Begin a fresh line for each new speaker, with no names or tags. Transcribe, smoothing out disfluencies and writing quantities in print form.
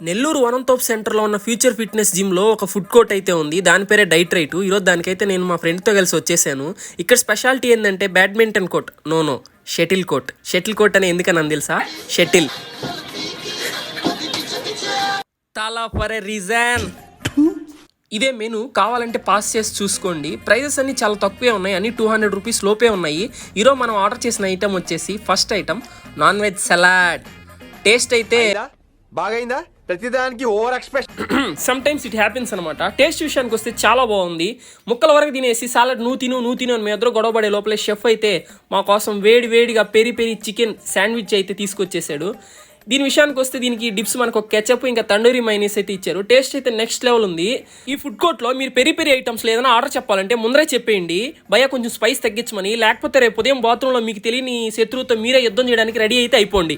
నెల్లూరు వనంతోప్ సెంటర్లో ఉన్న future fitness జిమ్లో ఒక ఫుడ్ కోర్ట్ అయితే ఉంది. దాని పేరే డైట్ రైట్. ఈరోజు దానికైతే నేను మా ఫ్రెండ్తో కలిసి వచ్చేసాను. ఇక్కడ స్పెషాలిటీ ఏంటంటే badminton court, no shuttle court. Shuttle court అని ఎందుకని నాకు తెలుసా? షటిల్ తాలా ఫర్ ఎ రీజన్. ఇదే మెను, కావాలంటే పాస్ చేసి చూసుకోండి. ప్రైజెస్ అన్ని చాలా తక్కువే ఉన్నాయి, అన్ని 200 రూపీస్ లోపే ఉన్నాయి. ఈరోజు మనం ఆర్డర్ చేసిన ఐటమ్ వచ్చేసి first item non veg salad. Taste అయితే
బాగైందా? ప్రతిదానికి over expression.
Some times it happens అనమాట. టేస్ట్ విషయానికి వస్తే చాలా బాగుంది. ముక్కల వరకు తినేసి సాలడ్ నువ్వు తిను అని మీ ఇద్దరు గొడవపడే లోపలే షెఫ్ అయితే మా కోసం వేడిగా పెరి చికెన్ శాండ్విచ్ అయితే తీసుకొచ్చేసాడు. దీని విషయానికి వస్తే దీనికి డిప్స్ మనకు ఒక కెచప్ ఇంకా తండూరి మైనీస్ అయితే ఇచ్చారు. టేస్ట్ అయితే నెక్స్ట్ లెవెల్ ఉంది. ఈ ఫుడ్ కోర్ట్లో మీరు పెరి ఐటమ్స్ ఏదైనా ఆర్డర్ చెప్పాలంటే ముందరే చెప్పేయండి, భయ్యా కొంచెం స్పైస్ తగ్గించమని. లేకపోతే రేపు ఉదయం బాత్రూంలో మీకు తెలియని శత్రువుతో మీరే యుద్ధం చేయడానికి రెడీ అయితే అయిపోండి.